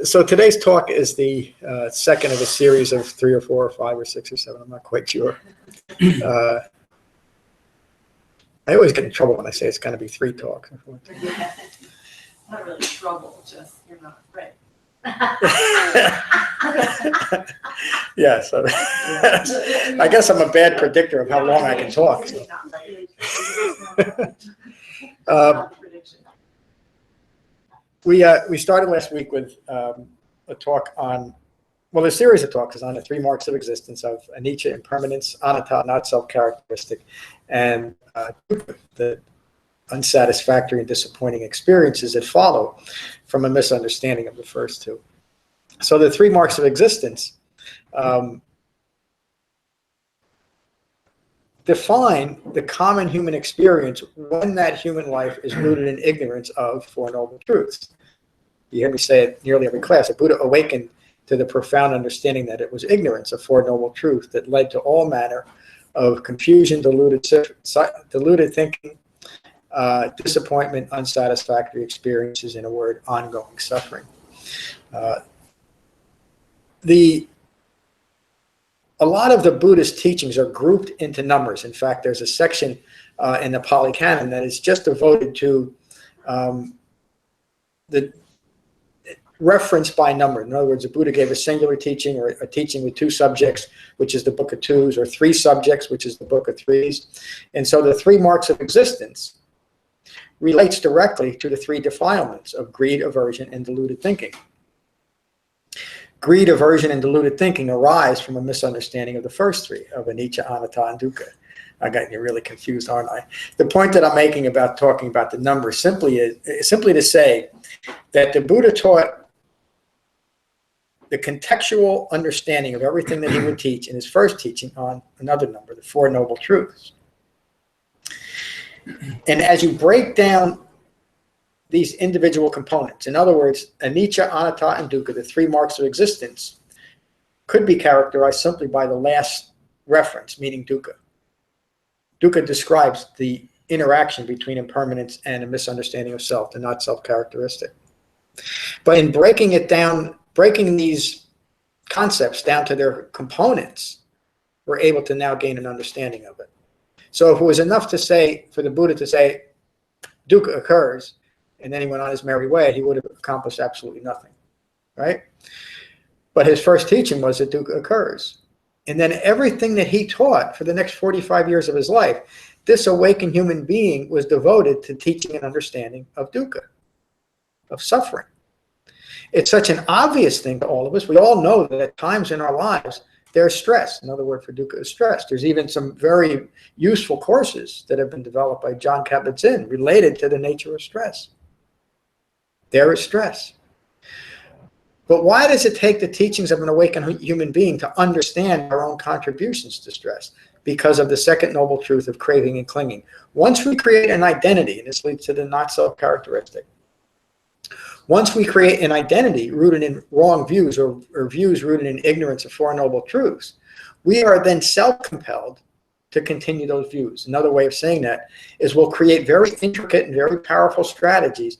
So today's talk is the second of a series of 3 or 4 or 5 or 6 or 7. I'm not quite sure. I always get in trouble when I say it's going to be 3 talks. Yeah. Not really trouble, just you're not right. Yeah, so I guess I'm a bad predictor of how long I can talk. So. We started last week with a talk on, well, a series of talks on the 3 marks of existence of Anicca, Impermanence, Anatta, not self-characteristic, and the unsatisfactory and disappointing experiences that follow from a misunderstanding of the first 2. So the 3 marks of existence define the common human experience when that human life is rooted in ignorance of 4 noble truths. You hear me say it nearly every class. The Buddha awakened to the profound understanding that it was ignorance of 4 noble truths that led to all manner of confusion, deluded thinking, disappointment, unsatisfactory experiences, in a word, ongoing suffering. A lot of the Buddhist teachings are grouped into numbers. In fact, there's a section in the Pali Canon that is just devoted to the reference by number. In other words, the Buddha gave a singular teaching or a teaching with 2 subjects, which is the Book of Twos, or 3 subjects, which is the Book of Threes. And so the 3 marks of existence relates directly to the 3 defilements of greed, aversion, and deluded thinking. Greed, aversion, and deluded thinking arise from a misunderstanding of the first 3, of Anicca, Anatta, and Dukkha. I got you really confused, aren't I? The point that I'm making about talking about the numbers simply to say that the Buddha taught the contextual understanding of everything that he would teach in his first teaching on another number, the 4 noble truths. And as you break down these individual components, in other words, Anicca, Anatta, and Dukkha, the 3 marks of existence, could be characterized simply by the last reference, meaning Dukkha. Dukkha describes the interaction between impermanence and a misunderstanding of self, the not self-characteristic. But in breaking it down, breaking these concepts down to their components, we're able to now gain an understanding of it. So if it was enough to say, for the Buddha to say, Dukkha occurs, and then he went on his merry way, he would have accomplished absolutely nothing, right? But his first teaching was that Dukkha occurs. And then everything that he taught for the next 45 years of his life, this awakened human being was devoted to teaching and understanding of Dukkha, of suffering. It's such an obvious thing to all of us. We all know that at times in our lives, there's stress. Another word for Dukkha is stress. There's even some very useful courses that have been developed by John Kabat-Zinn related to the nature of stress. There is stress. But why does it take the teachings of an awakened human being to understand our own contributions to stress? Because of the second noble truth of craving and clinging. Once we create an identity, and this leads to the not self-characteristic, once we create an identity rooted in wrong views or views rooted in ignorance of 4 noble truths, we are then self-compelled to continue those views. Another way of saying that is we'll create very intricate and very powerful strategies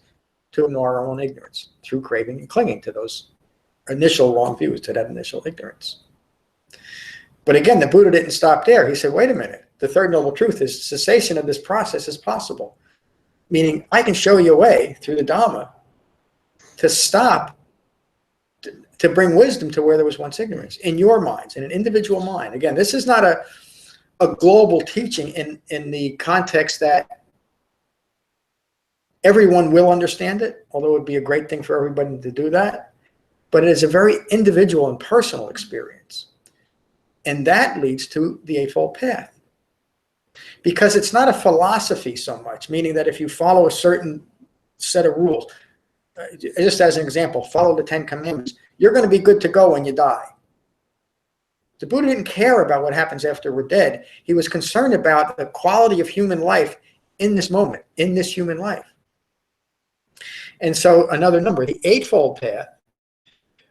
to ignore our own ignorance through craving and clinging to those initial wrong views, to that initial ignorance. But again, the Buddha didn't stop there. He said, wait a minute, the third noble truth is cessation of this process is possible. Meaning, I can show you a way through the Dhamma to stop, to bring wisdom to where there was once ignorance in your minds, in an individual mind. Again, this is not a global teaching in the context that everyone will understand it, although it would be a great thing for everybody to do that. But it is a very individual and personal experience. And that leads to the Eightfold Path. Because it's not a philosophy so much, meaning that if you follow a certain set of rules, just as an example, follow the 10 Commandments, you're going to be good to go when you die. The Buddha didn't care about what happens after we're dead. He was concerned about the quality of human life in this moment, in this human life. And so another number, the Eightfold Path,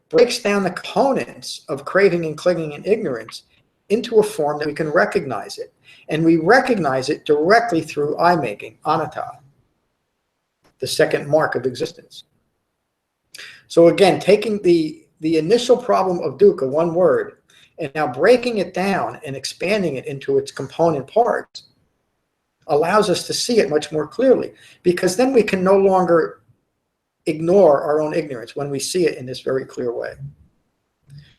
breaks down the components of craving and clinging and ignorance into a form that we can recognize it. And we recognize it directly through eye-making, anatta, the second mark of existence. So again, taking the initial problem of dukkha, one word, and now breaking it down and expanding it into its component parts allows us to see it much more clearly, because then we can no longer ignore our own ignorance when we see it in this very clear way.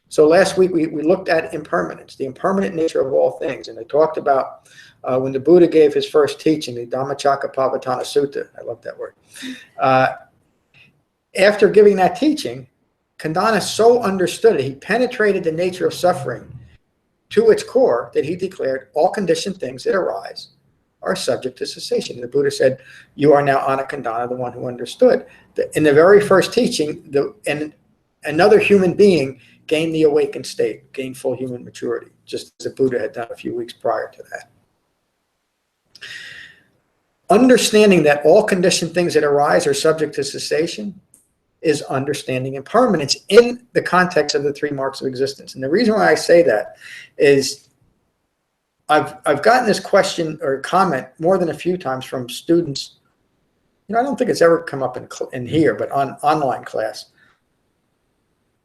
So last week we looked at impermanence, the impermanent nature of all things, and I talked about when the Buddha gave his first teaching, the Dhammacakkappavattana Sutta. I love that word. After giving that teaching, Kandana so understood it, he penetrated the nature of suffering to its core, that he declared all conditioned things that arise are subject to cessation. The Buddha said, you are now Anakandana, the one who understood. In the very first teaching, and another human being gained the awakened state, gained full human maturity, just as the Buddha had done a few weeks prior to that. Understanding that all conditioned things that arise are subject to cessation is understanding impermanence in the context of the three marks of existence. And the reason why I say that is I've gotten this question or comment more than a few times from students. I don't think it's ever come up in here, but on online class.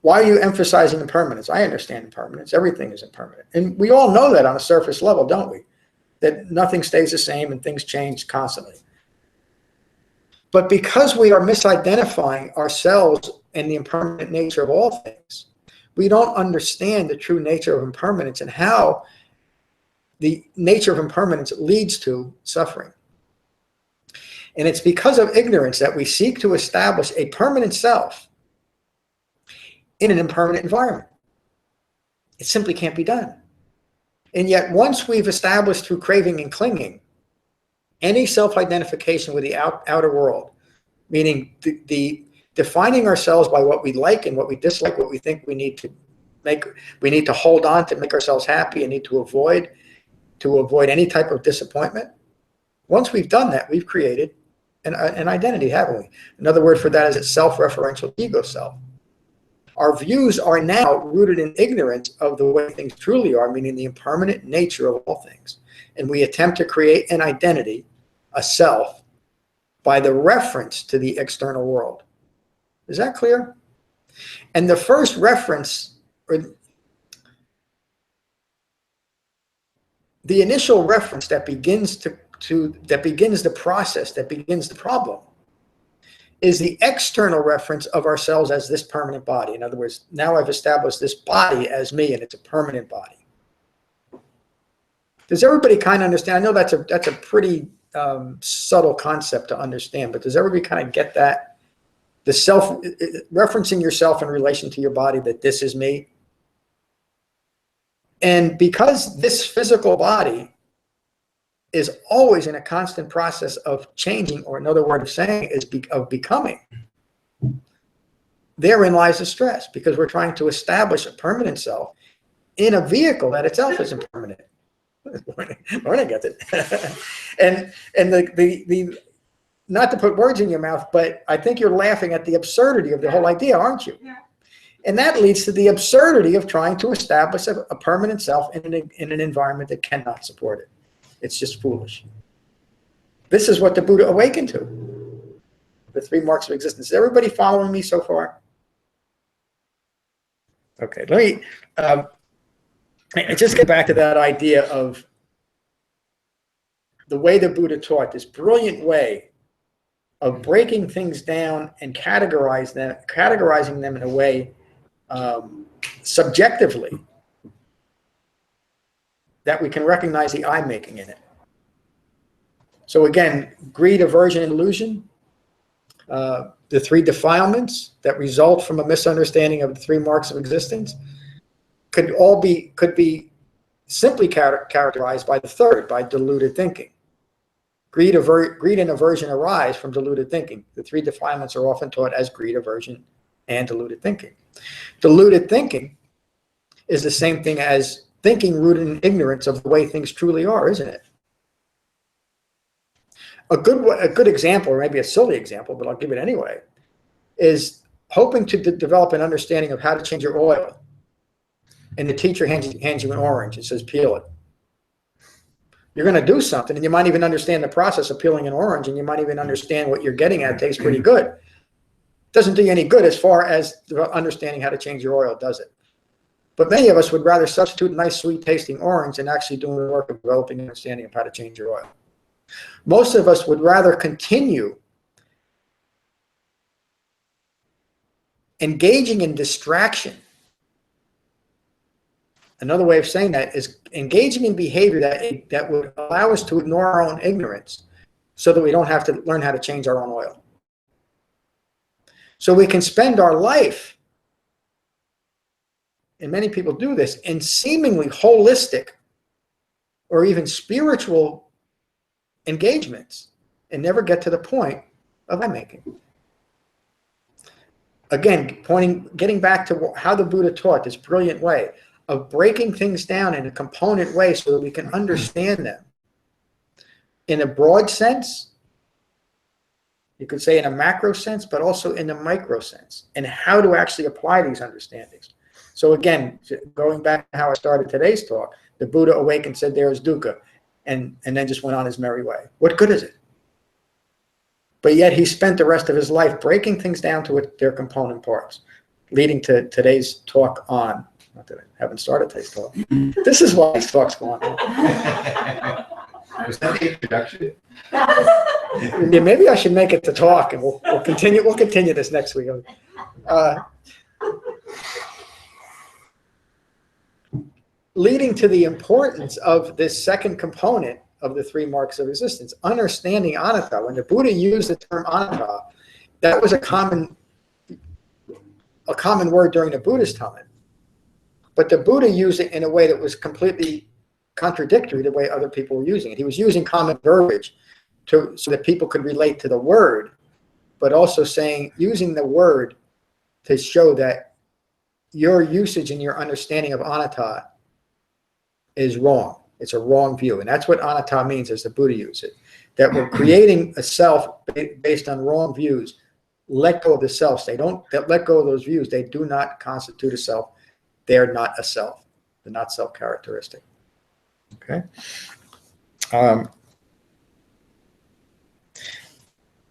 Why are you emphasizing impermanence? I understand impermanence. Everything is impermanent. And we all know that on a surface level, don't we? That nothing stays the same and things change constantly. But because we are misidentifying ourselves and the impermanent nature of all things, we don't understand the true nature of impermanence and how the nature of impermanence leads to suffering. And it's because of ignorance that we seek to establish a permanent self in an impermanent environment. It simply can't be done. And yet once we've established through craving and clinging any self-identification with the outer world, meaning the defining ourselves by what we like and what we dislike, what we think we need to hold on to make ourselves happy and need to avoid any type of disappointment. Once we've done that, we've created an identity, haven't we? Another word for that is a self-referential ego self. Our views are now rooted in ignorance of the way things truly are, meaning the impermanent nature of all things. And we attempt to create an identity, a self, by the reference to the external world. Is that clear? And the first reference, or the initial reference that begins the process, that begins the problem, is the external reference of ourselves as this permanent body. In other words, now I've established this body as me, and it's a permanent body. Does everybody kind of understand? I know that's a pretty subtle concept to understand, but does everybody kind of get that? The self, referencing yourself in relation to your body, that this is me. And because this physical body is always in a constant process of changing, or another word of saying is of becoming, therein lies the stress, because we're trying to establish a permanent self in a vehicle that itself is impermanent. Morning, gets it. and the not to put words in your mouth, but I think you're laughing at the absurdity of the whole idea, aren't you? Yeah. And that leads to the absurdity of trying to establish a permanent self in an environment that cannot support it. It's just foolish. This is what the Buddha awakened to. The three marks of existence. Is everybody following me so far? Okay, let me just get back to that idea of the way the Buddha taught, this brilliant way of breaking things down and categorizing them in a way subjectively that we can recognize the I making in it. So again, greed, aversion, and illusion, the three defilements that result from a misunderstanding of the three marks of existence, could be simply characterized by the third, by deluded thinking. Greed and aversion arise from deluded thinking. The three defilements are often taught as greed, aversion, and deluded thinking. Deluded thinking is the same thing as thinking rooted in ignorance of the way things truly are, isn't it? A good example, or maybe a silly example, but I'll give it anyway, is hoping to develop an understanding of how to change your oil. And the teacher hands you an orange and says, peel it. You're going to do something, and you might even understand the process of peeling an orange, and you might even understand what you're getting at tastes pretty good. Doesn't do you any good as far as understanding how to change your oil, does it? But many of us would rather substitute a nice, sweet-tasting orange than actually doing the work of developing an understanding of how to change your oil. Most of us would rather continue engaging in distraction. Another way of saying that is engaging in behavior that would allow us to ignore our own ignorance so that we don't have to learn how to change our own oil. So we can spend our life, and many people do this, in seemingly holistic or even spiritual engagements and never get to the point of making. Again, getting back to how the Buddha taught this brilliant way of breaking things down in a component way so that we can understand them. In a broad sense, you could say in a macro sense, but also in the micro sense, and how to actually apply these understandings. So again, going back to how I started today's talk, the Buddha awakened and said there is dukkha, and then just went on his merry way. What good is it? But yet he spent the rest of his life breaking things down to their component parts, leading to today's talk on, not that I haven't started today's talk. This is why these talks go on. Was that the introduction? Yeah, maybe I should make it to talk, and we'll continue this next week. Leading to the importance of this second component of the three marks of resistance, understanding anatta. When the Buddha used the term anatta, that was a common word during the Buddhist time. But the Buddha used it in a way that was completely contradictory to the way other people were using it. He was using common verbiage so that people could relate to the word, but also using the word to show that your usage and your understanding of anatta is wrong. It's a wrong view. And that's what anatta means as the Buddha used it. That we're creating a self based on wrong views. Let go of the selves. Let go of those views. They do not constitute a self. They're not a self. They're not self-characteristic. Okay?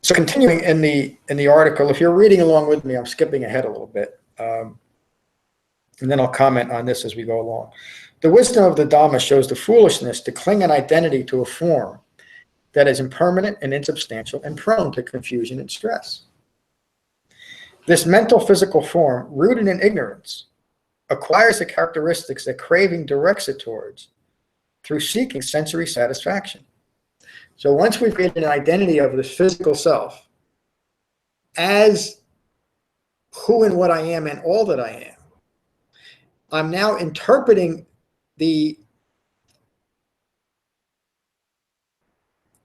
So continuing in the article, if you're reading along with me, I'm skipping ahead a little bit. And then I'll comment on this as we go along. The wisdom of the Dhamma shows the foolishness to cling an identity to a form that is impermanent and insubstantial and prone to confusion and stress. This mental physical form, rooted in ignorance, acquires the characteristics that craving directs it towards through seeking sensory satisfaction. So once we've created an identity of this physical self as who and what I am and all that I am, I'm now interpreting the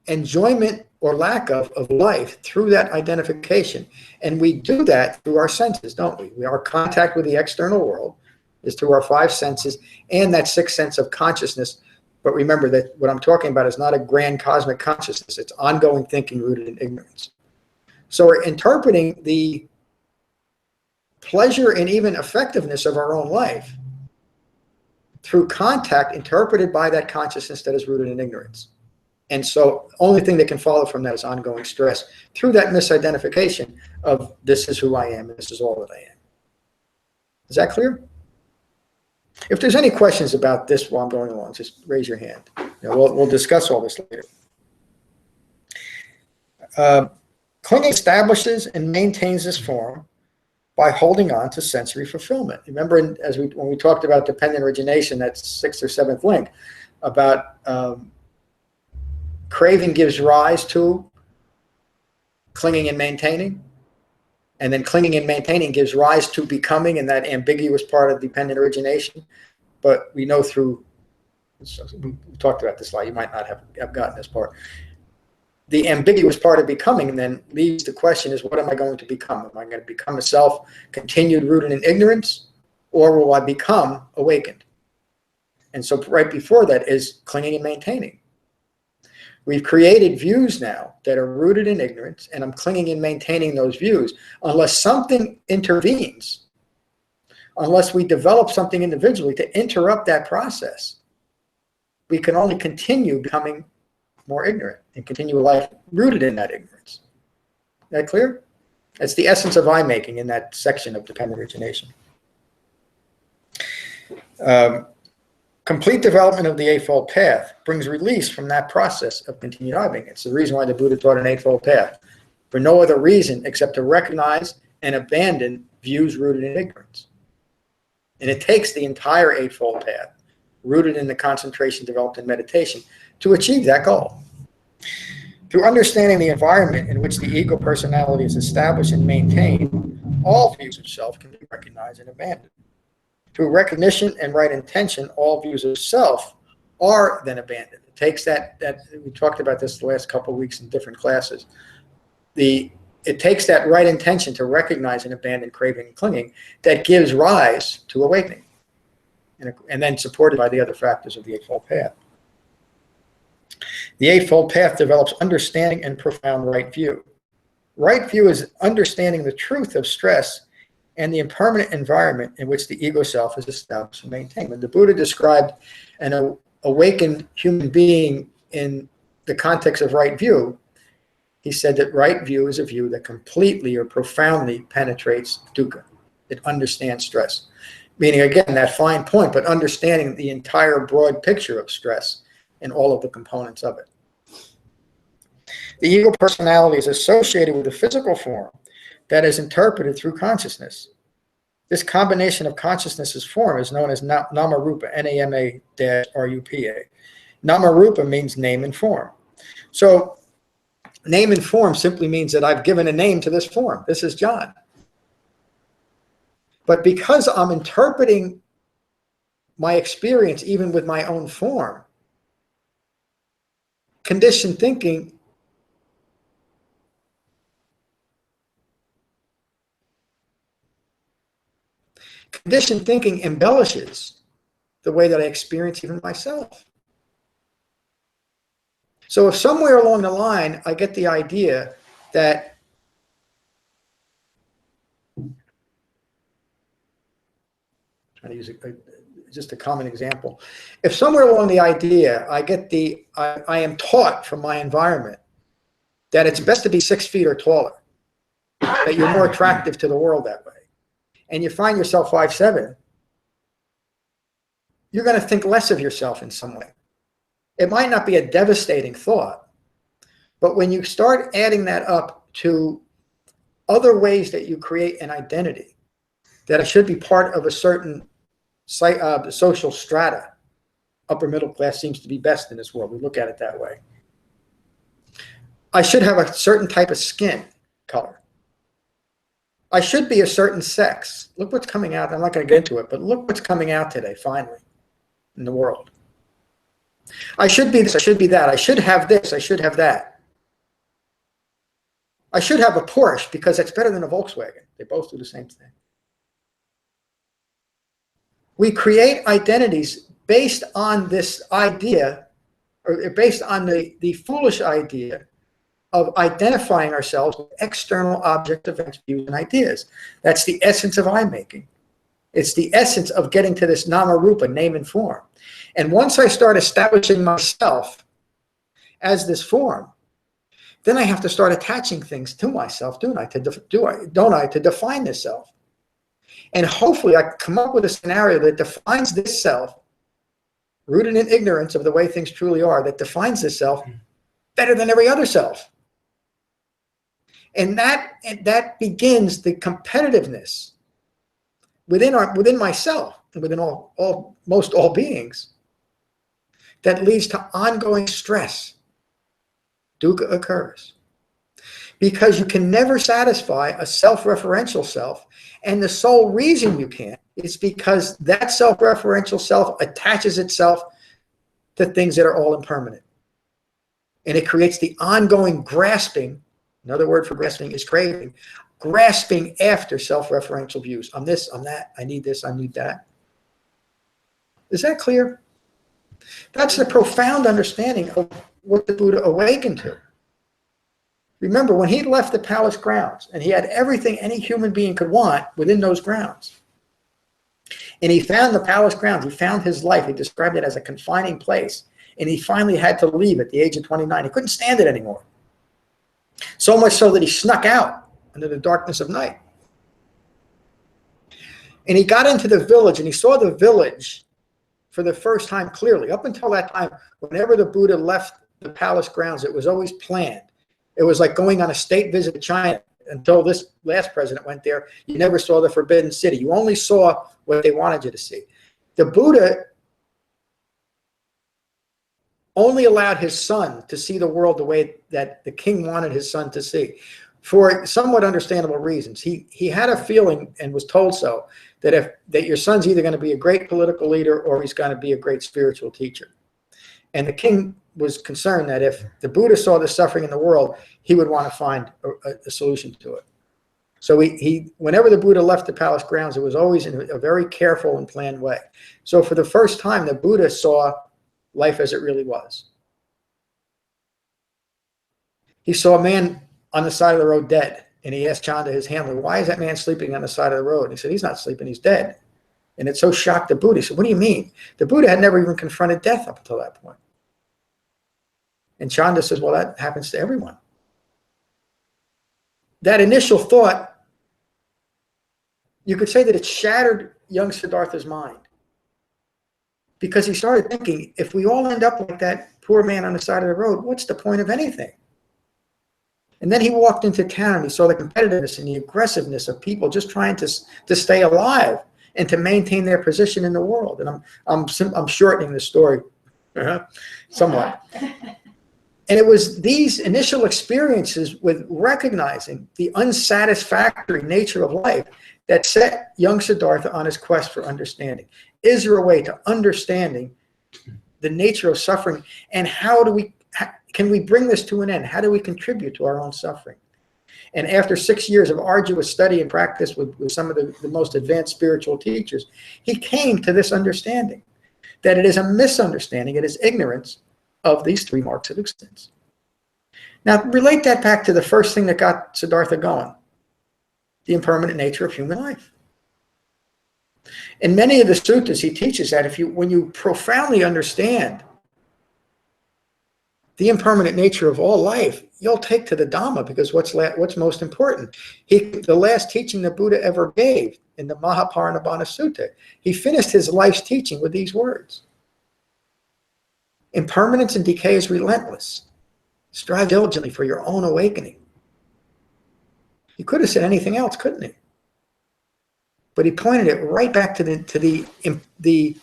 enjoyment or lack of life through that identification. And we do that through our senses, don't we? Our contact with the external world is through our five senses and that sixth sense of consciousness. But remember that what I'm talking about is not a grand cosmic consciousness. It's ongoing thinking rooted in ignorance. So we're interpreting the pleasure and even effectiveness of our own life through contact interpreted by that consciousness that is rooted in ignorance. And so only thing that can follow from that is ongoing stress through that misidentification of this is who I am and this is all that I am. Is that clear? If there's any questions about this while I'm going along, just raise your hand. We'll discuss all this later. Clinging establishes and maintains this form by holding on to sensory fulfillment. Remember, when we talked about dependent origination, that sixth or seventh link, about craving gives rise to clinging and maintaining, and then clinging and maintaining gives rise to becoming, and that ambiguous part of dependent origination. But we know we talked about this a lot, you might not have gotten this part. The ambiguous part of becoming then leaves the question is, what am I going to become? Am I going to become a self continued rooted in ignorance, or will I become awakened? And so right before that is clinging and maintaining. We've created views now that are rooted in ignorance, and I'm clinging and maintaining those views. Unless something intervenes, unless we develop something individually to interrupt that process, we can only continue becoming more ignorant and continue a life rooted in that ignorance. Is that clear? It's the essence of I-making in that section of dependent origination. Complete development of the Eightfold Path brings release from that process of continued I-making. It's the reason why the Buddha taught an Eightfold Path. For no other reason except to recognize and abandon views rooted in ignorance. And it takes the entire Eightfold Path, rooted in the concentration developed in meditation, to achieve that goal. Through understanding the environment in which the ego personality is established and maintained, all views of self can be recognized and abandoned. Through recognition and right intention, all views of self are then abandoned. It takes that we talked about this the last couple of weeks in different classes. It takes that right intention to recognize and abandon craving and clinging that gives rise to awakening, and then supported by the other factors of the Eightfold Path. The Eightfold Path develops understanding and profound right view. Right view is understanding the truth of stress and the impermanent environment in which the ego self is established and maintained. When the Buddha described an awakened human being in the context of right view, he said that right view is a view that completely or profoundly penetrates dukkha. It understands stress. Meaning, again, that fine point, but understanding the entire broad picture of stress and all of the components of it. The ego personality is associated with a physical form that is interpreted through consciousness. This combination of consciousness's form is known as Nama-rupa, N-A-M-A-R-U-P-A. Nama-rupa means name and form. So name and form simply means that I've given a name to this form. This is John. But because I'm interpreting my experience even with my own form, conditioned thinking embellishes the way that I experience even myself. So if somewhere along the line I get the idea that trying to use just a common example. If somewhere along the idea I get I am taught from my environment that it's best to be 6 feet or taller, that you're more attractive to the world that way, and you find yourself 5'7", you're going to think less of yourself in some way. It might not be a devastating thought, but when you start adding that up to other ways that you create an identity, that it should be part of a certain social strata, upper middle class seems to be best in this world. We look at it that way. I should have a certain type of skin color. I should be a certain sex. Look what's coming out. I'm not going to get into it, but look what's coming out today, finally, in the world. I should be this, I should be that. I should have this, I should have that. I should have a Porsche because it's better than a Volkswagen. They both do the same thing. We create identities based on this idea, or based on the foolish idea of identifying ourselves with external object, events, views, and ideas. That's the essence of I-making. It's the essence of getting to this nama-rupa, name and form. And once I start establishing myself as this form, then I have to start attaching things to myself, don't I, to define this self. And hopefully I come up with a scenario that defines this self, rooted in ignorance of the way things truly are, that defines this self better than every other self. And that begins the competitiveness within myself and within most all beings that leads to ongoing stress. Dukkha occurs because you can never satisfy a self-referential self, and the sole reason you can't is because that self-referential self attaches itself to things that are all impermanent, and it creates the ongoing grasping. Another word for grasping is craving. Grasping after self-referential views. I'm this, I'm that, I need this, I need that. Is that clear? That's the profound understanding of what the Buddha awakened to. Remember, when he left the palace grounds, and he had everything any human being could want within those grounds, and he found the palace grounds, he found his life, he described it as a confining place, and he finally had to leave at the age of 29. He couldn't stand it anymore. So much so that he snuck out under the darkness of night. And he got into the village, and he saw the village for the first time clearly. Up until that time, whenever the Buddha left the palace grounds, it was always planned. It was like going on a state visit to China. Until this last president went there, you never saw the Forbidden City. You only saw what they wanted you to see. The Buddha only allowed his son to see the world the way that the king wanted his son to see, for somewhat understandable reasons. He had a feeling, and was told so, that your son's either going to be a great political leader or he's going to be a great spiritual teacher. And the king was concerned that if the Buddha saw the suffering in the world, he would want to find a solution to it. So whenever the Buddha left the palace grounds, it was always in a very careful and planned way. So for the first time, the Buddha saw life as it really was. He saw a man on the side of the road dead, and he asked Chanda, his handler, why is that man sleeping on the side of the road? And he said, he's not sleeping, he's dead. And it so shocked the Buddha. He said, what do you mean? The Buddha had never even confronted death up until that point. And Chanda says, well, that happens to everyone. That initial thought, you could say that it shattered young Siddhartha's mind. Because he started thinking, if we all end up like that poor man on the side of the road, what's the point of anything? And then he walked into town and he saw the competitiveness and the aggressiveness of people just trying to stay alive and to maintain their position in the world. And I'm shortening the story somewhat. And it was these initial experiences with recognizing the unsatisfactory nature of life that set young Siddhartha on his quest for understanding. Is there a way to understanding the nature of suffering, and can we bring this to an end? How do we contribute to our own suffering? And after 6 years of arduous study and practice with some of the most advanced spiritual teachers, he came to this understanding that it is a misunderstanding, it is ignorance of these three marks of existence. Now, relate that back to the first thing that got Siddhartha going, the impermanent nature of human life. In many of the suttas, he teaches that when you profoundly understand the impermanent nature of all life, you'll take to the Dhamma, because what's most important. The last teaching the Buddha ever gave in the Mahaparinibbana Sutta, he finished his life's teaching with these words. Impermanence and decay is relentless. Strive diligently for your own awakening. He could have said anything else, couldn't he? But he pointed it right back to the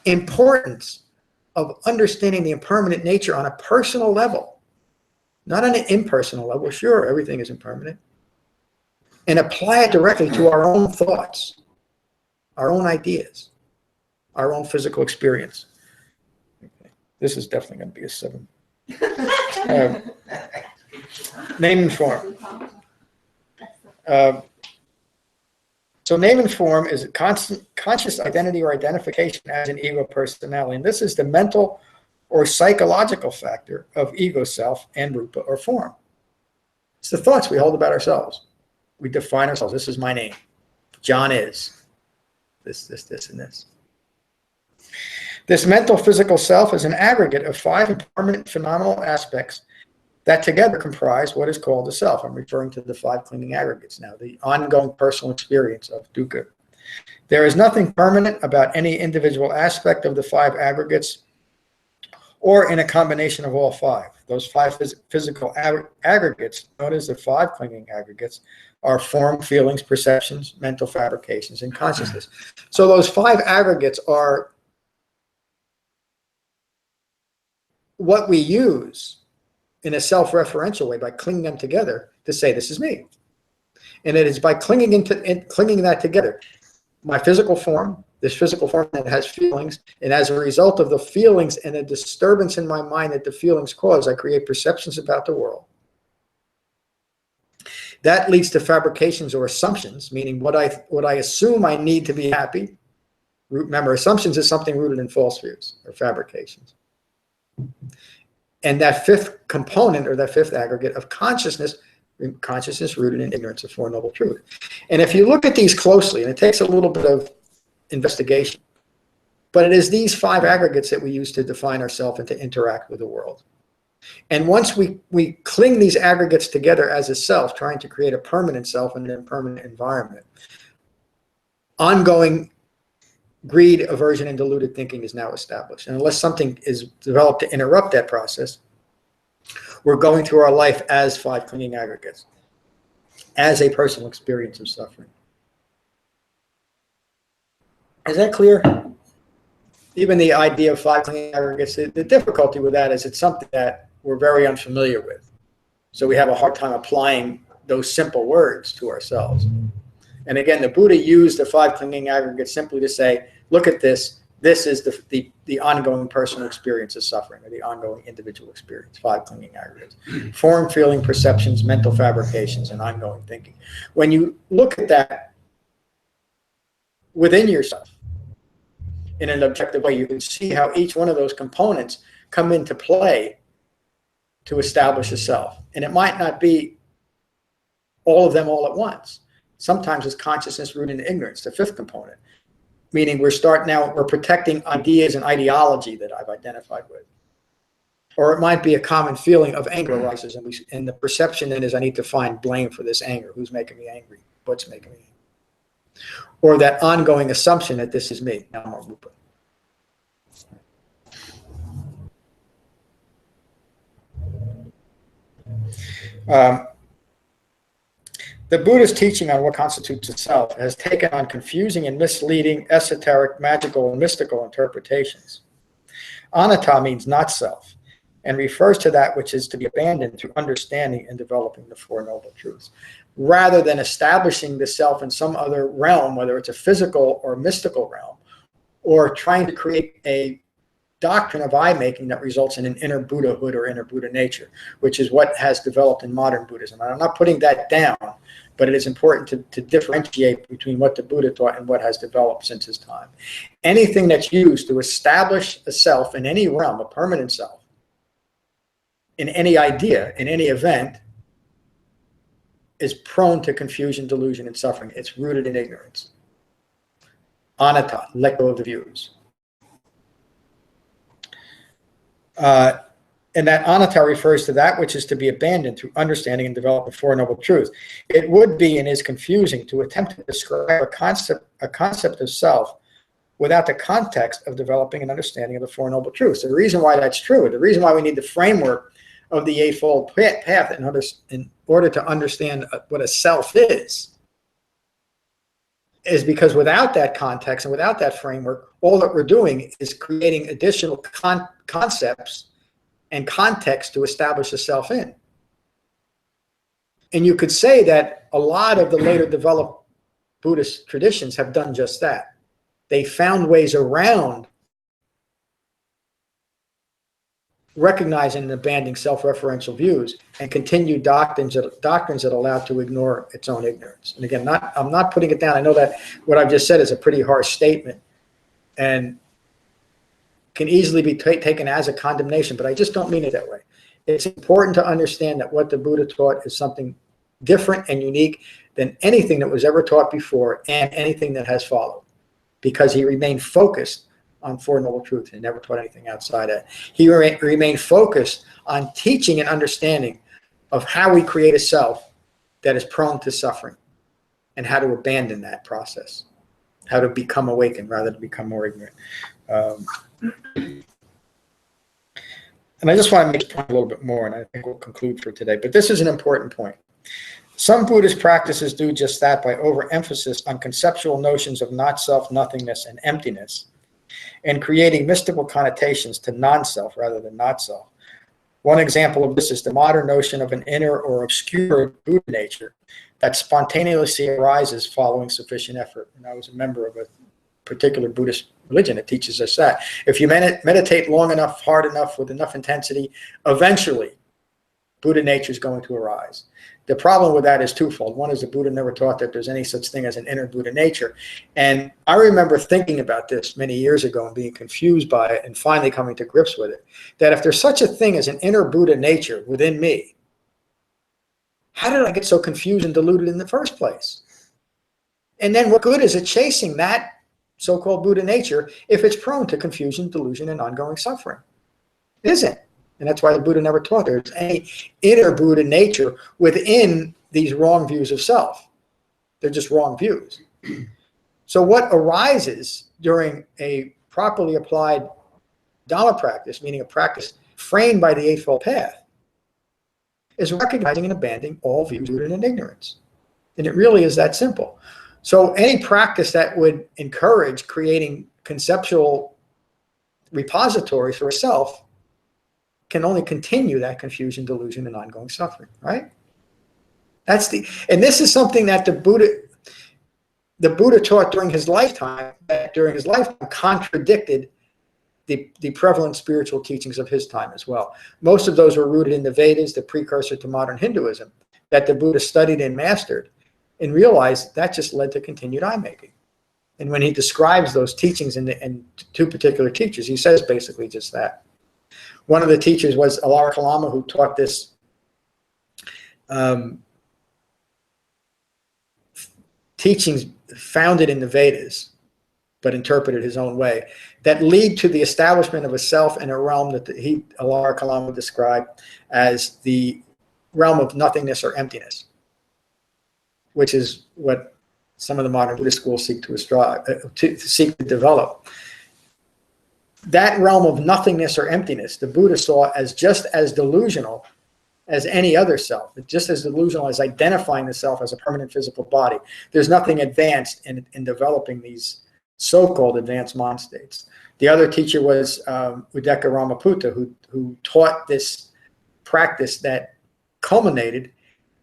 importance of understanding the impermanent nature on a personal level, not on an impersonal level. Sure, everything is impermanent. And apply it directly to our own thoughts, our own ideas, our own physical experience. Okay. This is definitely going to be a 7. Name and form. So name and form is a conscious identity or identification as an ego personality. And this is the mental or psychological factor of ego self and rupa or form. It's the thoughts we hold about ourselves. We define ourselves. This is my name. John is. This, and this. This mental physical self is an aggregate of 5 impermanent phenomenal aspects that together comprise what is called the self. I'm referring to the 5 clinging aggregates now, the ongoing personal experience of dukkha. There is nothing permanent about any individual aspect of the 5 aggregates or in a combination of all 5. Those 5 physical aggregates, known as the 5 clinging aggregates, are form, feelings, perceptions, mental fabrications, and consciousness. So those 5 aggregates are what we use in a self-referential way by clinging them together to say, this is me. And it is by clinging that together, my physical form, this physical form that has feelings, and as a result of the feelings and a disturbance in my mind that the feelings cause, I create perceptions about the world. That leads to fabrications or assumptions, meaning what I assume I need to be happy. Remember, assumptions is something rooted in false views or fabrications. And that 5th component, or that 5th aggregate of consciousness rooted in ignorance of Four Noble Truths. And if you look at these closely, and it takes a little bit of investigation, but it is these 5 aggregates that we use to define ourselves and to interact with the world. And once we cling these aggregates together as a self, trying to create a permanent self in an impermanent environment, ongoing greed, aversion, and deluded thinking is now established. And unless something is developed to interrupt that process, we're going through our life as 5 clinging aggregates, as a personal experience of suffering. Is that clear? Even the idea of 5 clinging aggregates, the difficulty with that is it's something that we're very unfamiliar with. So we have a hard time applying those simple words to ourselves. And again, the Buddha used the 5 clinging aggregates simply to say, look at this. This is the ongoing personal experience of suffering, or the ongoing individual experience, 5 clinging aggregates. Form, feeling, perceptions, mental fabrications, and ongoing thinking. When you look at that within yourself in an objective way, you can see how each one of those components come into play to establish a self. And it might not be all of them all at once. Sometimes it's consciousness rooted in ignorance, the 5th component. Meaning we're protecting ideas and ideology that I've identified with. Or it might be a common feeling of anger arises, and the perception then is I need to find blame for this anger. Who's making me angry? What's making me angry? Or that ongoing assumption that this is me. Now I'm a Rupa. The Buddha's teaching on what constitutes a self has taken on confusing and misleading, esoteric, magical, and mystical interpretations. Anatta means not self, and refers to that which is to be abandoned through understanding and developing the 4 Noble Truths, rather than establishing the self in some other realm, whether it's a physical or mystical realm, or trying to create a doctrine of I-making that results in an inner Buddhahood or inner Buddha nature, which is what has developed in modern Buddhism. And I'm not putting that down, but it is important to differentiate between what the Buddha taught and what has developed since his time. Anything that's used to establish a self in any realm, a permanent self, in any idea, in any event, is prone to confusion, delusion, and suffering. It's rooted in ignorance. Anatta, let go of the views. And that anatta refers to that which is to be abandoned through understanding and developing the 4 Noble Truths. It would be and is confusing to attempt to describe a concept of self without the context of developing an understanding of the 4 Noble Truths. The reason why that's true, the reason why we need the framework of the Eightfold Path in order to understand what a self is because without that context and without that framework, all that we're doing is creating additional concepts and context to establish a self in. And you could say that a lot of the later developed Buddhist traditions have done just that. They found ways around recognizing and abandoning self-referential views and continued doctrines that allow to ignore its own ignorance. And again, I'm not putting it down. I know that what I've just said is a pretty harsh statement and can easily be taken as a condemnation, but I just don't mean it that way. It's important to understand that what the Buddha taught is something different and unique than anything that was ever taught before and anything that has followed, because he remained focused on 4 Noble Truths and never taught anything outside that. He remained focused on teaching and understanding of how we create a self that is prone to suffering and how to abandon that process, how to become awakened rather than become more ignorant. And I just want to make this point a little bit more, and I think we'll conclude for today. But this is an important point. Some Buddhist practices do just that by overemphasis on conceptual notions of not self, nothingness, and emptiness, and creating mystical connotations to non-self rather than not self. One example of this is the modern notion of an inner or obscure Buddha nature that spontaneously arises following sufficient effort. And I was a member of a particular Buddhist religion that teaches us that. If you meditate long enough, hard enough, with enough intensity, eventually Buddha nature is going to arise. The problem with that is twofold. One is the Buddha never taught that there's any such thing as an inner Buddha nature. And I remember thinking about this many years ago and being confused by it and finally coming to grips with it, that if there's such a thing as an inner Buddha nature within me, how did I get so confused and deluded in the first place? And then what good is it chasing that so-called Buddha nature if it's prone to confusion, delusion, and ongoing suffering? It isn't. And that's why the Buddha never taught there's any inner Buddha nature within these wrong views of self. They're just wrong views. So what arises during a properly applied Dhamma practice, meaning a practice framed by the Eightfold Path, is recognizing and abandoning all views rooted in ignorance. And it really is that simple. So any practice that would encourage creating conceptual repositories for a self can only continue that confusion, delusion, and ongoing suffering, right? And this is something that the Buddha taught during his lifetime, that during his lifetime contradicted the prevalent spiritual teachings of his time as well. Most of those were rooted in the Vedas, the precursor to modern Hinduism, that the Buddha studied and mastered, and realized that just led to continued eye-making. And when he describes those teachings in two particular teachers, he says basically just that. One of the teachers was Alara Kalama, who taught this teachings founded in the Vedas, but interpreted his own way, that lead to the establishment of a self in a realm that Alara Kalama described as the realm of nothingness or emptiness, which is what some of the modern Buddhist schools seek to develop. That realm of nothingness or emptiness, the Buddha saw as just as delusional as any other self, just as delusional as identifying the self as a permanent physical body. There's nothing advanced in developing these so-called advanced mind states. The other teacher was Uddaka Ramaputta, who taught this practice that culminated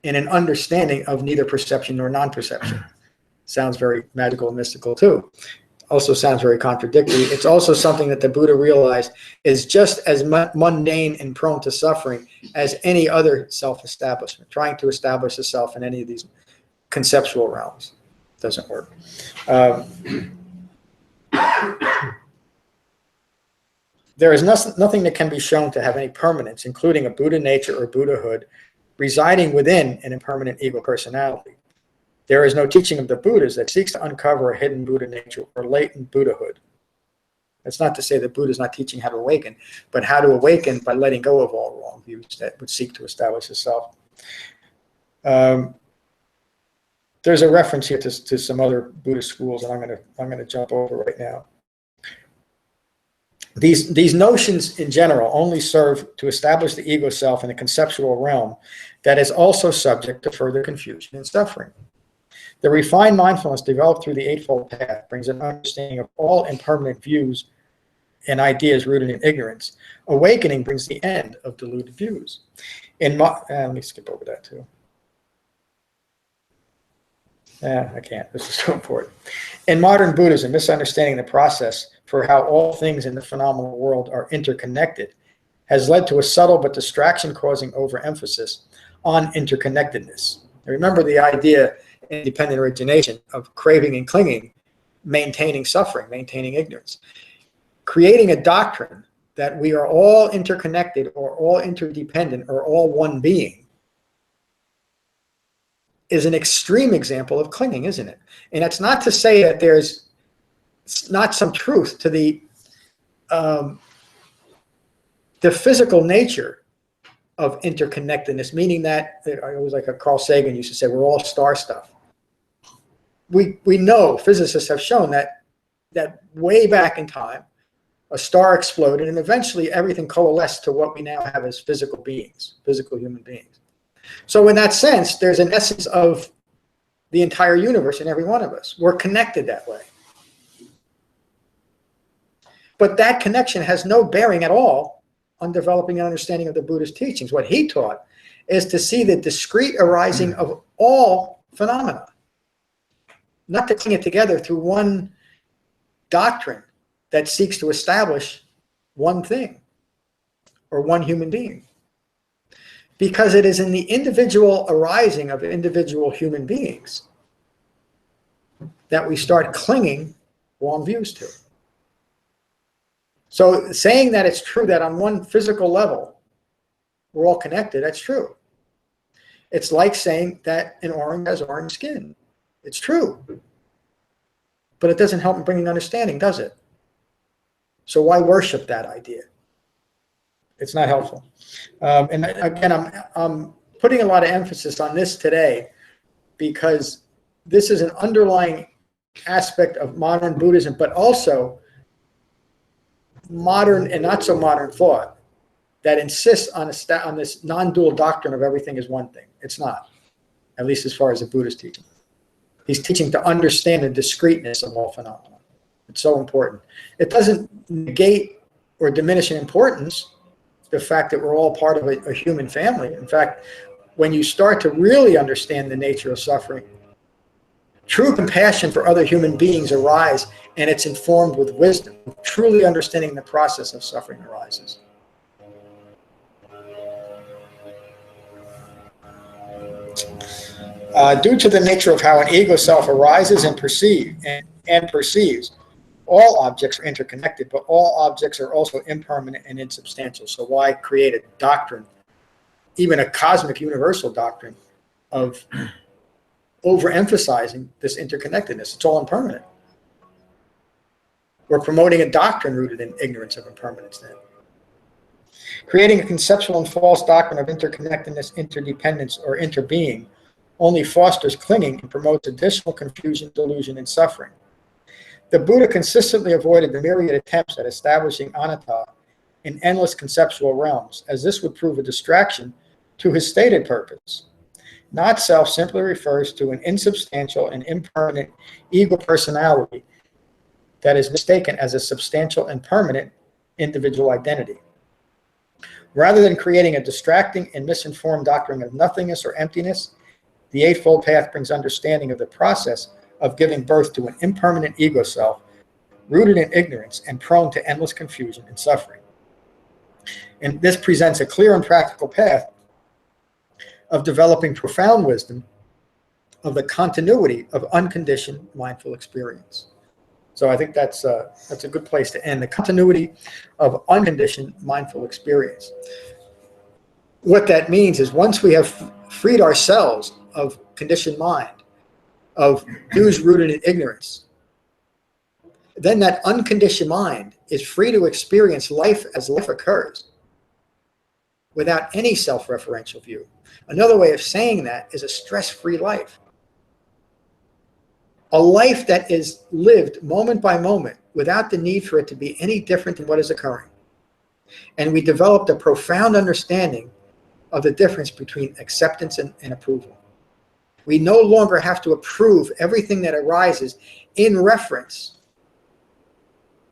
in an understanding of neither perception nor non-perception. Sounds very magical and mystical too. Also sounds very contradictory. It's also something that the Buddha realized is just as mundane and prone to suffering as any other self-establishment. Trying to establish a self in any of these conceptual realms doesn't work. There is nothing that can be shown to have any permanence, including a Buddha nature or Buddhahood, residing within an impermanent ego personality. There is no teaching of the Buddhas that seeks to uncover a hidden Buddha nature or latent Buddhahood. That's not to say that Buddha is not teaching how to awaken, but how to awaken by letting go of all wrong views that would seek to establish a self. There's a reference here to some other Buddhist schools, and I'm gonna jump over right now. These notions in general only serve to establish the ego self in a conceptual realm that is also subject to further confusion and suffering. The refined mindfulness developed through the Eightfold Path brings an understanding of all impermanent views and ideas rooted in ignorance. Awakening brings the end of deluded views. Let me skip over that too. I can't. This is so important. In modern Buddhism, misunderstanding the process for how all things in the phenomenal world are interconnected has led to a subtle but distraction-causing overemphasis on interconnectedness. Now, remember the idea in dependent origination of craving and clinging, maintaining suffering, maintaining ignorance. Creating a doctrine that we are all interconnected or all interdependent or all one being is an extreme example of clinging, isn't it? And it's not to say that there's not some truth to the physical nature of interconnectedness, meaning that, I always like Carl Sagan used to say, we're all star stuff. We know, physicists have shown that way back in time, a star exploded and eventually everything coalesced to what we now have as physical beings, physical human beings. So in that sense, there's an essence of the entire universe in every one of us. We're connected that way. But that connection has no bearing at all on developing an understanding of the Buddhist teachings. What he taught is to see the discrete arising of all phenomena, not to cling it together through one doctrine that seeks to establish one thing or one human being. Because it is in the individual arising of individual human beings that we start clinging wrong views to. So saying that it's true that on one physical level we're all connected, that's true. It's like saying that an orange has orange skin. It's true. But it doesn't help in bringing understanding, does it? So why worship that idea? It's not helpful. And again, I'm putting a lot of emphasis on this today because this is an underlying aspect of modern Buddhism, but also modern and not so modern thought that insists on this non-dual doctrine of everything is one thing. It's not, at least as far as the Buddha's teaching. He's teaching to understand the discreteness of all phenomena. It's so important. It doesn't negate or diminish in importance the fact that we're all part of a human family. In fact, when you start to really understand the nature of suffering, true compassion for other human beings arises, and it's informed with wisdom. Truly understanding the process of suffering arises. Due to the nature of how an ego self arises and perceives, all objects are interconnected, but all objects are also impermanent and insubstantial. So why create a doctrine, even a cosmic universal doctrine, of overemphasizing this interconnectedness? It's all impermanent. We're promoting a doctrine rooted in ignorance of impermanence then. Creating a conceptual and false doctrine of interconnectedness, interdependence, or interbeing only fosters clinging and promotes additional confusion, delusion, and suffering. The Buddha consistently avoided the myriad attempts at establishing anatta in endless conceptual realms, as this would prove a distraction to his stated purpose. Not self simply refers to an insubstantial and impermanent ego personality that is mistaken as a substantial and permanent individual identity. Rather than creating a distracting and misinformed doctrine of nothingness or emptiness, the Eightfold Path brings understanding of the process of giving birth to an impermanent ego self, rooted in ignorance and prone to endless confusion and suffering. And this presents a clear and practical path of developing profound wisdom of the continuity of unconditioned mindful experience. So I think that's a good place to end. The continuity of unconditioned mindful experience. What that means is once we have freed ourselves of conditioned mind, of views rooted in ignorance, then that unconditioned mind is free to experience life as life occurs without any self-referential view. Another way of saying that is a stress-free life. A life that is lived moment by moment without the need for it to be any different than what is occurring. And we developed a profound understanding of the difference between acceptance and approval. We no longer have to approve everything that arises in reference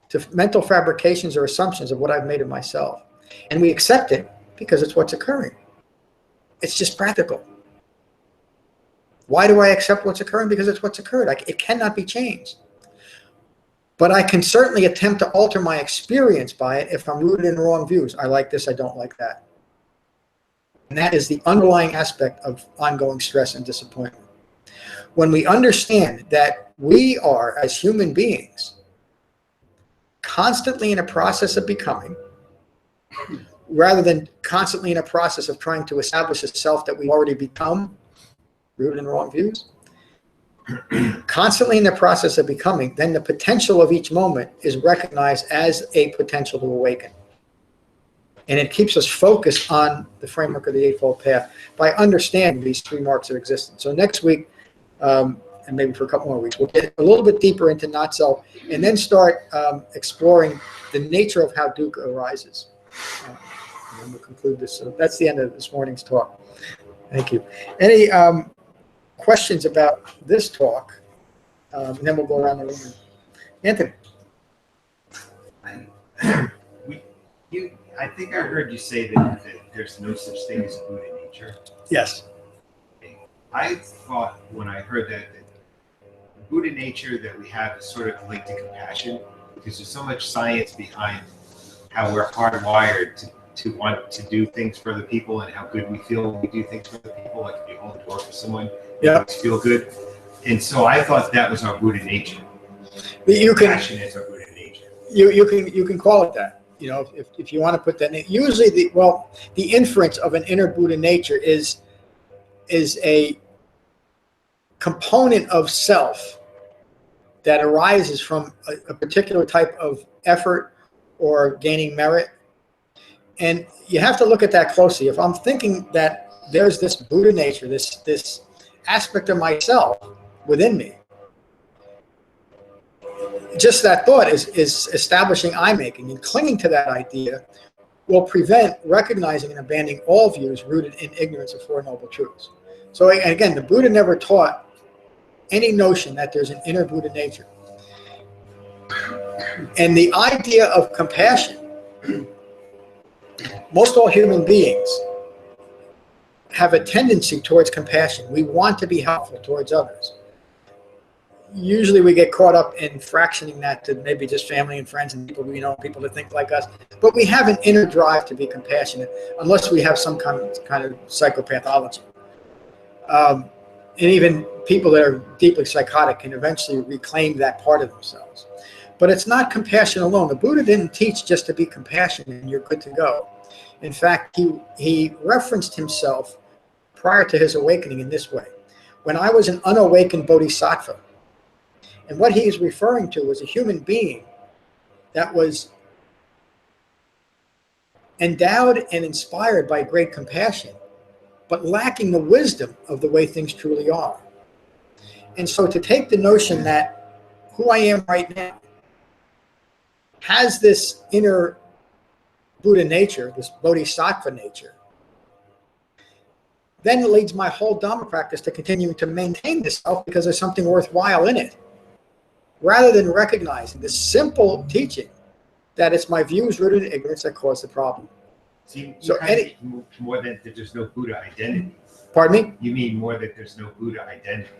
to mental fabrications or assumptions of what I've made of myself. And we accept it because it's what's occurring. It's just practical. Why do I accept what's occurring? Because it's what's occurred. It cannot be changed. But I can certainly attempt to alter my experience by it if I'm rooted in wrong views. I like this, I don't like that. And that is the underlying aspect of ongoing stress and disappointment. When we understand that we are, as human beings, constantly in a process of becoming, rather than constantly in a process of trying to establish a self that we've already become, rooted in wrong views, constantly in the process of becoming, then the potential of each moment is recognized as a potential to awaken. And it keeps us focused on the framework of the Eightfold Path by understanding these three marks of existence. So next week, and maybe for a couple more weeks, we'll get a little bit deeper into not self and then start exploring the nature of how dukkha arises. And then we'll conclude this. So that's the end of this morning's talk. Thank you. Any questions about this talk? And then we'll go around the room. Anthony. I think I heard you say that there's no such thing as Buddha nature. Yes. I thought when I heard that Buddha nature that we have is sort of linked to compassion, because there's so much science behind how we're hardwired to want to do things for other people and how good we feel when we do things for other people. Like if you hold the door for someone, it makes you feel good. And so I thought that was our Buddha nature. Compassion is our Buddha nature. You can call it that. You know, if you want to put that in. Usually the inference of an inner Buddha nature is a component of self that arises from a particular type of effort or gaining merit. And you have to look at that closely. If I'm thinking that there's this Buddha nature, this aspect of myself within me, just that thought is establishing I-making, and clinging to that idea will prevent recognizing and abandoning all views rooted in ignorance of Four Noble Truths. So again, the Buddha never taught any notion that there's an inner Buddha nature. And the idea of compassion, most all human beings have a tendency towards compassion. We want to be helpful towards others. Usually we get caught up in fractioning that to maybe just family and friends and people we know, people that think like us. But we have an inner drive to be compassionate, unless we have some kind of psychopathology. And even people that are deeply psychotic can eventually reclaim that part of themselves. But it's not compassion alone. The Buddha didn't teach just to be compassionate and you're good to go. In fact, he referenced himself prior to his awakening in this way. When I was an unawakened bodhisattva, and what he is referring to was a human being that was endowed and inspired by great compassion, but lacking the wisdom of the way things truly are. And so to take the notion that who I am right now has this inner Buddha nature, this bodhisattva nature, then it leads my whole Dhamma practice to continuing to maintain this self because there's something worthwhile in it. Rather than recognizing the simple teaching that it's my views rooted in ignorance that cause the problem. So kind of more that there's no Buddha identity. Pardon me? You mean more that there's no Buddha identity?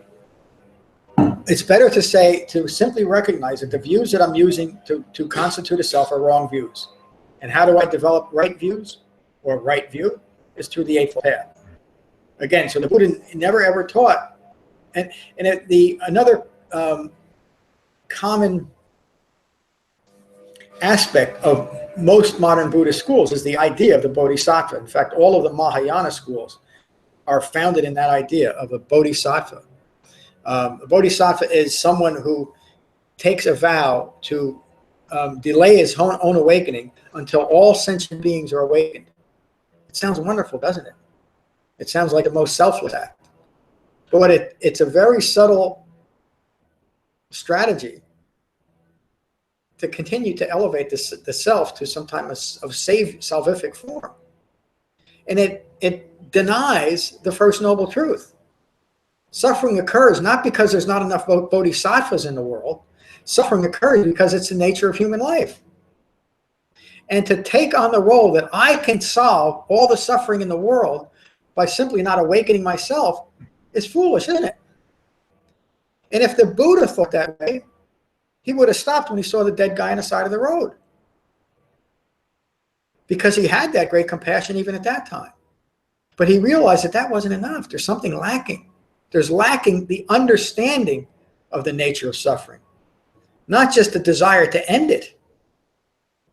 It's better to say, to simply recognize that the views that I'm using to constitute a self are wrong views. And how do I develop right views or right view? Is through the Eightfold Path. Again, so the Buddha never ever taught. And another common aspect of most modern Buddhist schools is the idea of the bodhisattva. In fact, all of the Mahayana schools are founded in that idea of a bodhisattva. A bodhisattva is someone who takes a vow to delay his own awakening until all sentient beings are awakened. It sounds wonderful, doesn't it? It sounds like the most selfless act. But it's a very subtle strategy to continue to elevate the self to some type of salvific form. And it denies the First Noble Truth. Suffering occurs not because there's not enough bodhisattvas in the world. Suffering occurs because it's the nature of human life. And to take on the role that I can solve all the suffering in the world by simply not awakening myself is foolish, isn't it? And if the Buddha thought that way, he would have stopped when he saw the dead guy on the side of the road. Because he had that great compassion even at that time. But he realized that wasn't enough. There's something lacking. There's lacking the understanding of the nature of suffering. Not just the desire to end it.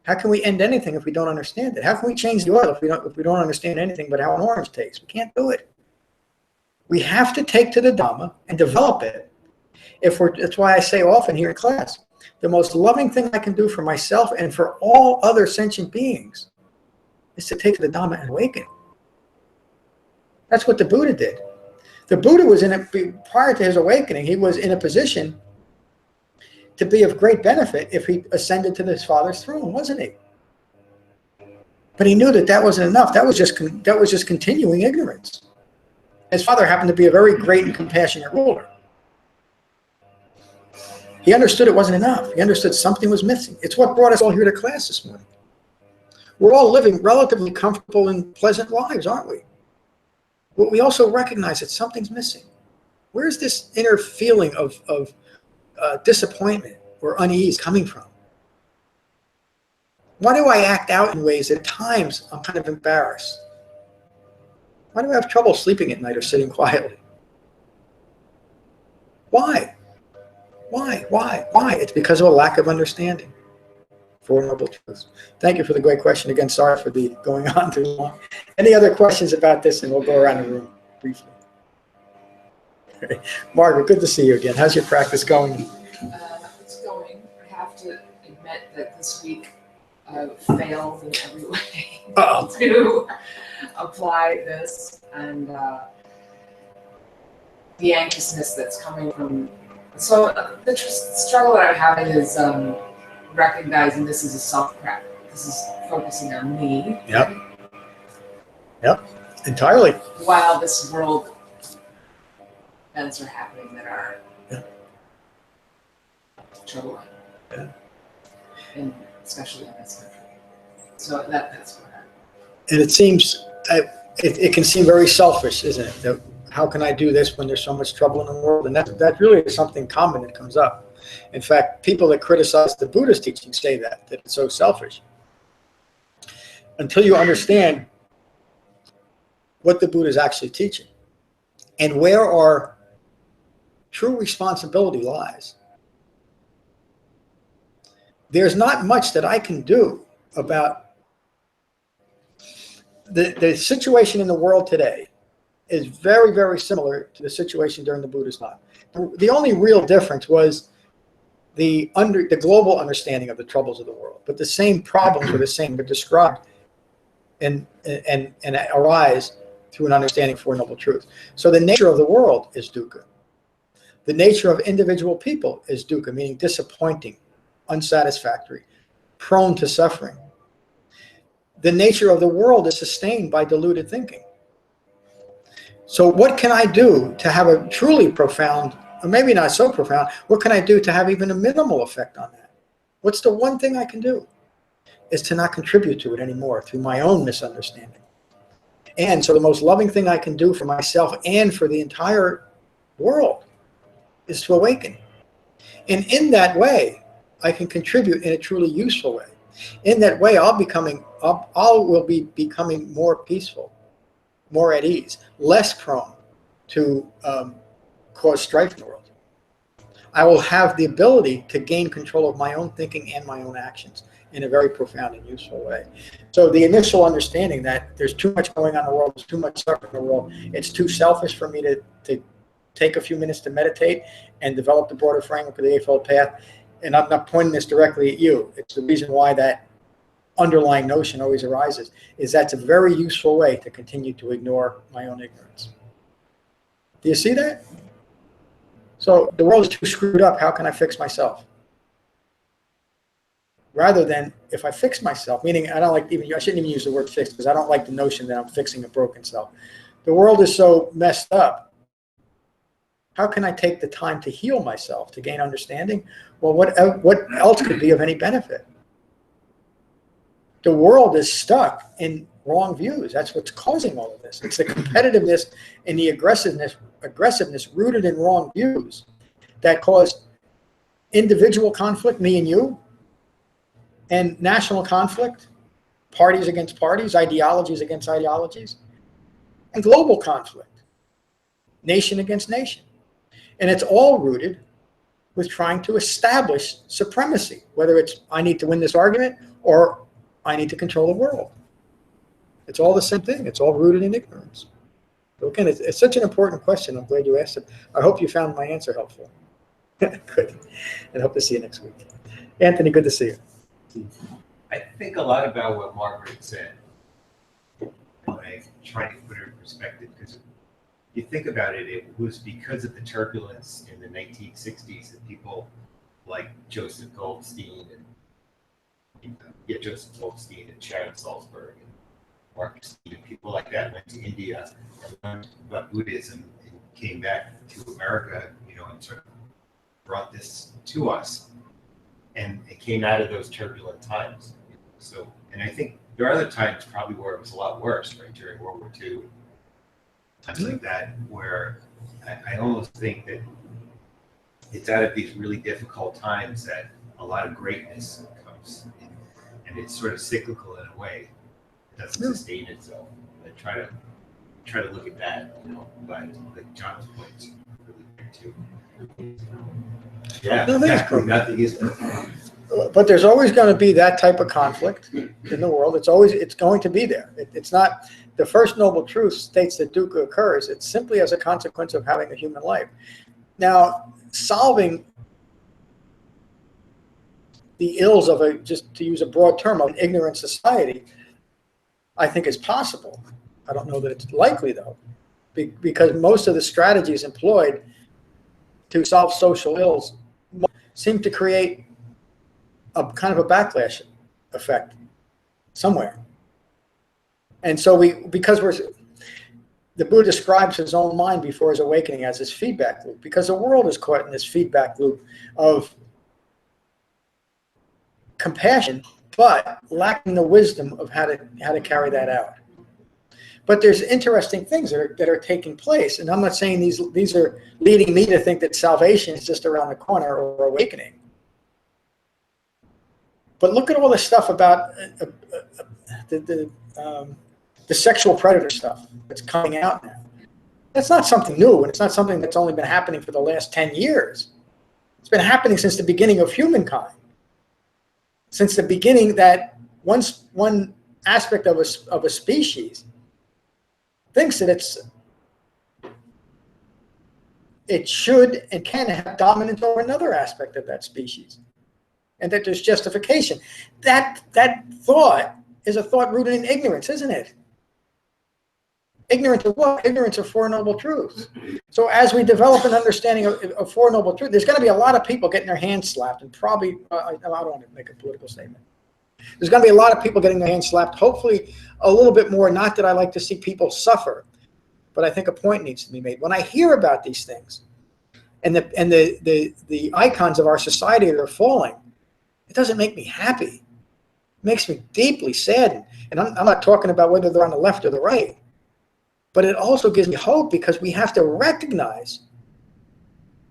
How can we end anything if we don't understand it? How can we change the oil if we don't understand anything but how an orange tastes? We can't do it. We have to take to the Dhamma and develop it. That's why I say often here in class, the most loving thing I can do for myself and for all other sentient beings is to take to the Dhamma and awaken. That's what the Buddha did. The Buddha was prior to his awakening, he was in a position to be of great benefit if he ascended to his father's throne, wasn't he? But he knew that wasn't enough. That was just continuing ignorance. His father happened to be a very great and compassionate ruler. He understood it wasn't enough. He understood something was missing. It's what brought us all here to class this morning. We're all living relatively comfortable and pleasant lives, aren't we? But we also recognize that something's missing. Where's this inner feeling of disappointment or unease coming from? Why do I act out in ways that at times I'm kind of embarrassed? Why do I have trouble sleeping at night or sitting quietly? Why? Why? It's because of a lack of understanding. Four Noble Truths. Thank you for the great question. Again, sorry for the going on too long. Any other questions about this? And we'll go around the room briefly. Okay. Margaret, good to see you again. How's your practice going? It's going. I have to admit that this week failed in every way Uh-oh. to apply this, and the anxiousness that's coming from. So the struggle that I'm having is recognizing this is a self-prep. This is focusing on me. Yep. Right? Yep. Entirely. While this world events are happening that are troubling. Yeah. And especially in this country. So that's what I. And it seems, it can seem very selfish, isn't it? That how can I do this when there's so much trouble in the world? And that really is something common that comes up. In fact, people that criticize the Buddha's teaching say that it's so selfish. Until you understand what the Buddha is actually teaching and where our true responsibility lies, there's not much that I can do about the situation in the world today is very, very similar to the situation during the Buddha's time. The only real difference was the global understanding of the troubles of the world, but the same problems were the same, but described and arise through an understanding of Four Noble Truths. So the nature of the world is dukkha. The nature of individual people is dukkha, meaning disappointing, unsatisfactory, prone to suffering. The nature of the world is sustained by deluded thinking. So what can I do to have a truly profound, or maybe not so profound, what can I do to have even a minimal effect on that? What's the one thing I can do? Is to not contribute to it anymore through my own misunderstanding. And so the most loving thing I can do for myself and for the entire world is to awaken. And in that way, I can contribute in a truly useful way. In that way, I will be becoming more peaceful, more at ease, less prone to cause strife in the world. I will have the ability to gain control of my own thinking and my own actions in a very profound and useful way. So the initial understanding that there's too much going on in the world, there's too much suffering in the world, it's too selfish for me to take a few minutes to meditate and develop the broader framework of the Eightfold Path. And I'm not pointing this directly at you. It's the reason why that underlying notion always arises, is that's a very useful way to continue to ignore my own ignorance. Do you see that? So the world is too screwed up. How can I fix myself? Rather than if I fix myself, meaning I shouldn't even use the word fix because I don't like the notion that I'm fixing a broken self. The world is so messed up. How can I take the time to heal myself, to gain understanding? Well, what else could be of any benefit? The world is stuck in wrong views. That's what's causing all of this. It's the competitiveness and the aggressiveness rooted in wrong views that cause individual conflict, me and you, and national conflict, parties against parties, ideologies against ideologies, and global conflict, nation against nation. And it's all rooted with trying to establish supremacy, whether it's I need to win this argument or I need to control the world. It's all the same thing. It's all rooted in ignorance. So again, it's such an important question. I'm glad you asked it. I hope you found my answer helpful. Good. And hope to see you next week. Anthony, good to see you. I think a lot about what Margaret said when I try to put it in perspective, because you think about it, it was because of the turbulence in the 1960s that people like Joseph Goldstein and Sharon Salzberg and Marcus and people like that went to India and learned about Buddhism and came back to America, and sort of brought this to us. And it came out of those turbulent times. So, and I think there are other times probably where it was a lot worse, right? During World War II, times like that, where I almost think that it's out of these really difficult times that a lot of greatness comes in. And it's sort of cyclical in a way. It doesn't sustain itself. I try to look at that, but like John's point's really good too. Yeah, nothing is perfect. But there's always going to be that type of conflict in the world. It's going to be there. It's not, the first noble truth states that dukkha occurs. It's simply as a consequence of having a human life. Now, solving the ills of a, just to use a broad term, of an ignorant society, I think is possible. I don't know that it's likely, though, because most of the strategies employed to solve social ills seem to create a kind of a backlash effect somewhere. And so the Buddha describes his own mind before his awakening as this feedback loop, because the world is caught in this feedback loop of compassion, but lacking the wisdom of how to carry that out. But there's interesting things that are taking place, and I'm not saying these are leading me to think that salvation is just around the corner or awakening. But look at all this stuff about the sexual predator stuff that's coming out now. That's not something new, and it's not something that's only been happening for the last 10 years. It's been happening since the beginning of humankind. Since the beginning, that one aspect of a species thinks that it should and can have dominance over another aspect of that species, and that there's justification. That thought is a thought rooted in ignorance, isn't it? Ignorance of what? Ignorance of Four Noble Truths. So as we develop an understanding of Four Noble Truths, there's going to be a lot of people getting their hands slapped, and probably, I don't want to make a political statement. There's going to be a lot of people getting their hands slapped, hopefully a little bit more. Not that I like to see people suffer, but I think a point needs to be made. When I hear about these things and the icons of our society that are falling, it doesn't make me happy. It makes me deeply saddened. And I'm not talking about whether they're on the left or the right. But it also gives me hope, because we have to recognize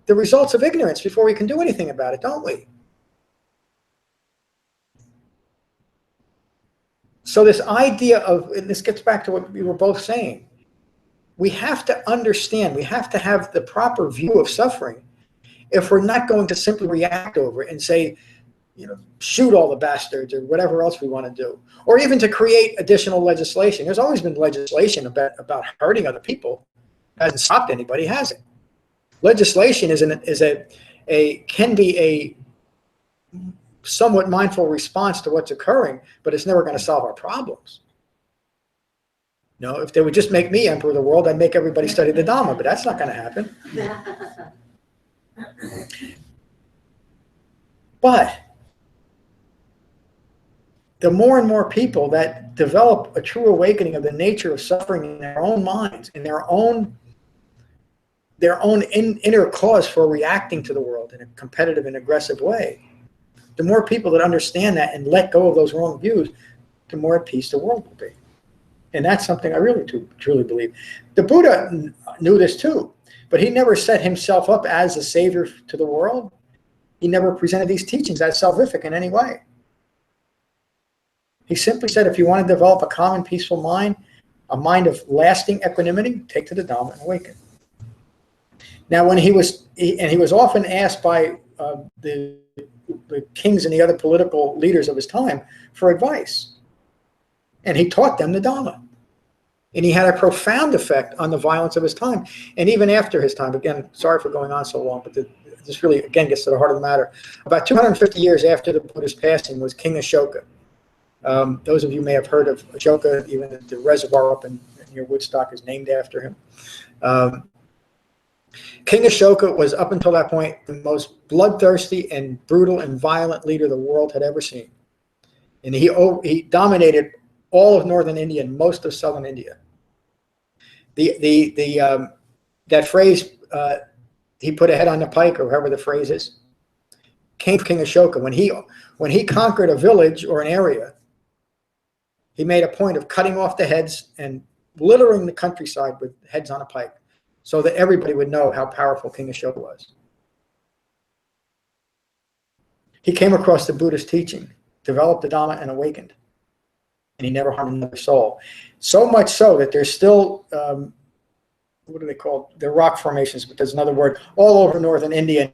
the results of ignorance before we can do anything about it, don't we? So this idea of, and this gets back to what we were both saying, we have to understand, we have to have the proper view of suffering if we're not going to simply react over it and say, shoot all the bastards or whatever else we want to do, or even to create additional legislation. There's always been legislation about hurting other people. It hasn't stopped anybody, has it? Legislation can be a somewhat mindful response to what's occurring, but it's never going to solve our problems. If they would just make me emperor of the world, I'd make everybody study the Dhamma, but that's not going to happen. But the more and more people that develop a true awakening of the nature of suffering in their own minds, in their own inner cause for reacting to the world in a competitive and aggressive way, the more people that understand that and let go of those wrong views, the more at peace the world will be. And that's something I really truly believe. The Buddha knew this too, but he never set himself up as a savior to the world. He never presented these teachings as salvific in any way. He simply said, if you want to develop a calm and peaceful mind, a mind of lasting equanimity, take to the Dhamma and awaken. Now, when he was often asked by the kings and the other political leaders of his time for advice, and he taught them the Dhamma. And he had a profound effect on the violence of his time. And even after his time, again, sorry for going on so long, but this really, again, gets to the heart of the matter. About 250 years after the Buddha's passing was King Ashoka. Those of you may have heard of Ashoka, even the reservoir up near Woodstock is named after him. King Ashoka was, up until that point, the most bloodthirsty and brutal and violent leader the world had ever seen. And he dominated all of northern India and most of southern India. That phrase, he put a head on the pike, or however the phrase is, came from King Ashoka. When he conquered a village or an area, he made a point of cutting off the heads and littering the countryside with heads on a pike, so that everybody would know how powerful King Ashoka was. He came across the Buddhist teaching, developed the Dhamma, and awakened. And he never harmed another soul. So much so that there's still, what are they called? They're rock formations, but there's another word, all over northern India,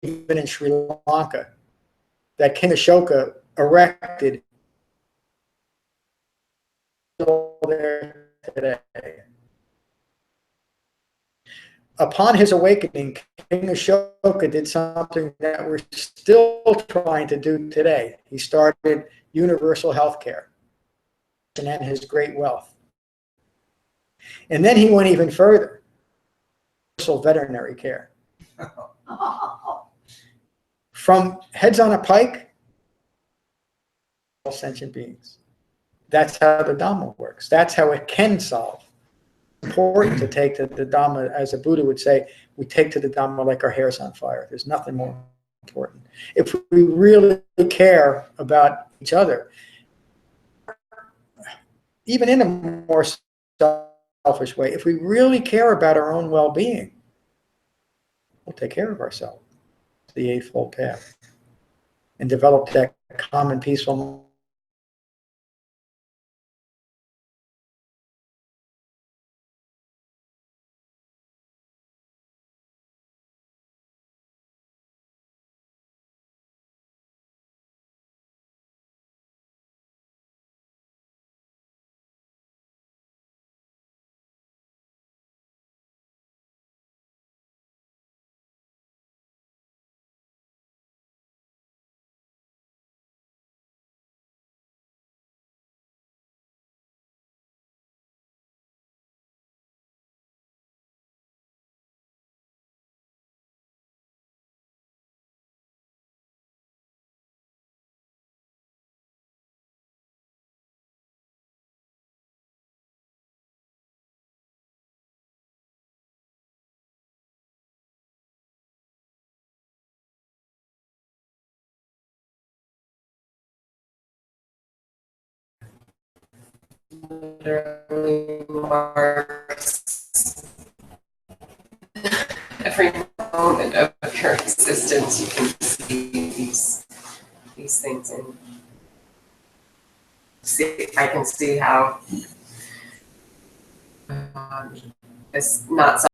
even in Sri Lanka, that King Ashoka erected there today. upon his awakening, King Ashoka did something that we're still trying to do today. He started universal health care and then his great wealth. And then he went even further, universal veterinary care. From heads on a pike, all sentient beings. That's how the Dhamma works. That's how it can solve. It's important to take to the Dhamma, as a Buddha would say, we take to the Dhamma like our hair's on fire. There's nothing more important. If we really care about each other, even in a more selfish way, if we really care about our own well-being, we'll take care of ourselves. The Eightfold Path. And develop that common peaceful literally marks every moment of your existence. You can see these things, and I can see how it's not